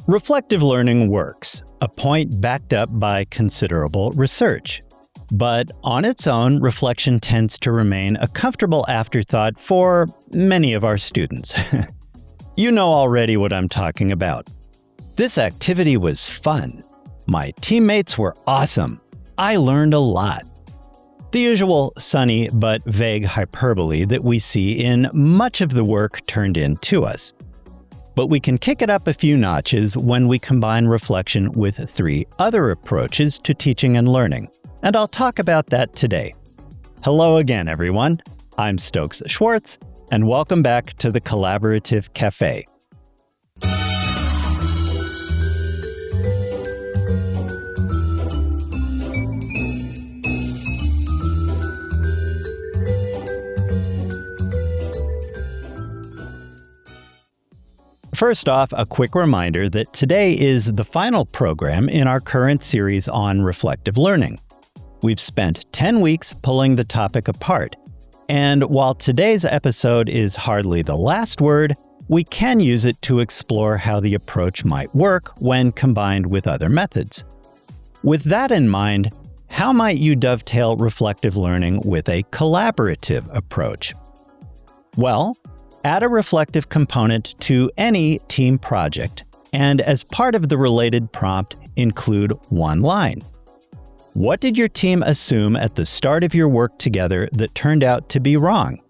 Reflective learning works, a point backed up by considerable research. But on its own, reflection tends to remain a comfortable afterthought for many of our students. You know already what I'm talking about. This activity was fun. My teammates were awesome. I learned a lot. The usual sunny but vague hyperbole that we see in much of the work turned in to us. But we can kick it up a few notches when we combine reflection with 3 other approaches to teaching and learning, and I'll talk about that today. Hello again, everyone. I'm Stokes Schwartz, and welcome back to the Collaborative Cafe. First off, a quick reminder that today is the final program in our current series on reflective learning. We've spent 10 weeks pulling the topic apart, and while today's episode is hardly the last word, we can use it to explore how the approach might work when combined with other methods. With that in mind, how might you dovetail reflective learning with a collaborative approach? Well, add a reflective component to any team project, and as part of the related prompt, include one line. What did your team assume at the start of your work together that turned out to be wrong?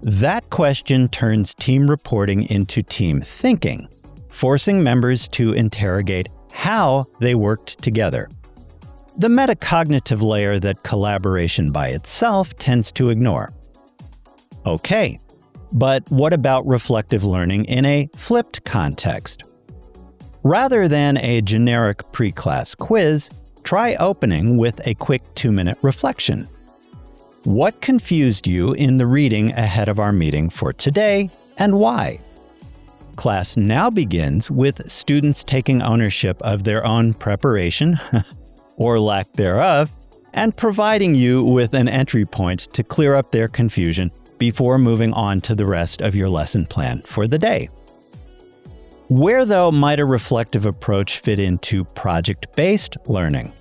That question turns team reporting into team thinking, forcing members to interrogate how they worked together. The metacognitive layer that collaboration by itself tends to ignore. Okay. But what about reflective learning in a flipped context? Rather than a generic pre-class quiz, try opening with a quick 2-minute reflection. What confused you in the reading ahead of our meeting for today, and why? Class now begins with students taking ownership of their own preparation, or lack thereof, and providing you with an entry point to clear up their confusion before moving on to the rest of your lesson plan for the day. Where, though, might a reflective approach fit into project-based learning?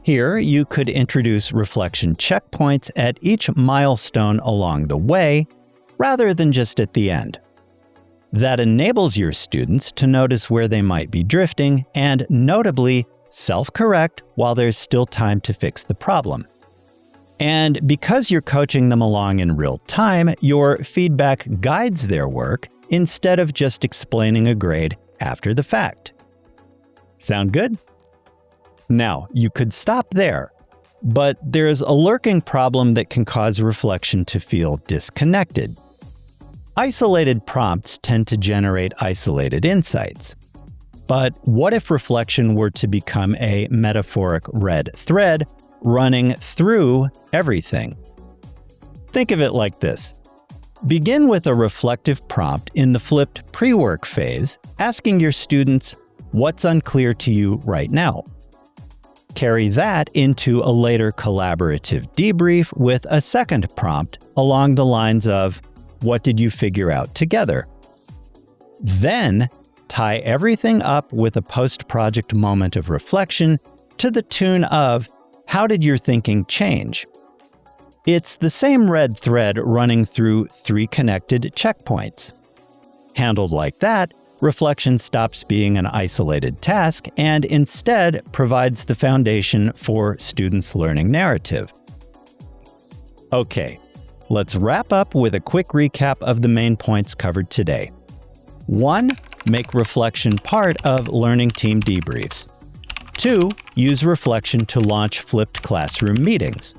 Here, you could introduce reflection checkpoints at each milestone along the way, rather than just at the end. That enables your students to notice where they might be drifting and, notably, self-correct while there's still time to fix the problem. And because you're coaching them along in real time, your feedback guides their work instead of just explaining a grade after the fact. Sound good? Now, you could stop there, but there's a lurking problem that can cause reflection to feel disconnected. Isolated prompts tend to generate isolated insights. But what if reflection were to become a metaphoric red thread running through everything? Think of it like this. Begin with a reflective prompt in the flipped pre-work phase, asking your students, what's unclear to you right now? Carry that into a later collaborative debrief with a second prompt along the lines of, what did you figure out together? Then, tie everything up with a post-project moment of reflection to the tune of, how did your thinking change? It's the same red thread running through 3 connected checkpoints. Handled like that, reflection stops being an isolated task and instead provides the foundation for students' learning narrative. Okay, let's wrap up with a quick recap of the main points covered today. 1. Make reflection part of learning team debriefs. 2. Use reflection to launch flipped classroom meetings.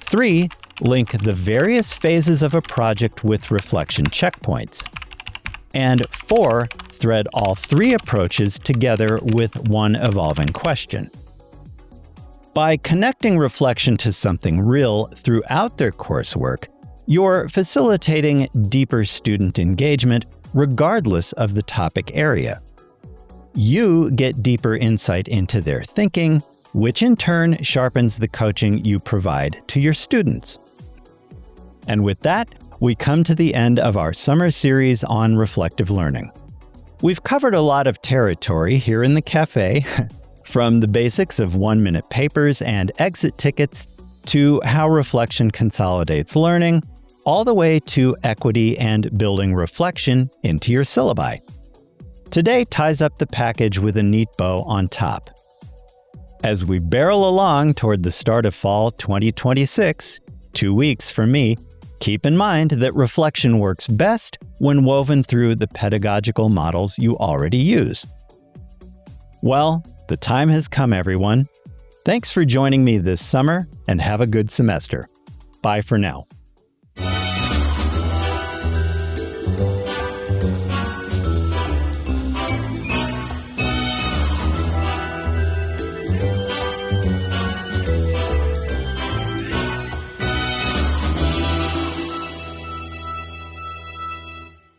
3. Link the various phases of a project with reflection checkpoints. And 4. Thread all 3 approaches together with one evolving question. By connecting reflection to something real throughout their coursework, you're facilitating deeper student engagement regardless of the topic area. You get deeper insight into their thinking, which in turn sharpens the coaching you provide to your students. And with that, we come to the end of our summer series on reflective learning. We've covered a lot of territory here in the cafe, from the basics of 1-minute papers and exit tickets to how reflection consolidates learning, all the way to equity and building reflection into your syllabi. Today ties up the package with a neat bow on top. As we barrel along toward the start of fall 2026, 2 weeks for me, keep in mind that reflection works best when woven through the pedagogical models you already use. Well, the time has come, everyone. Thanks for joining me this summer, and have a good semester. Bye for now.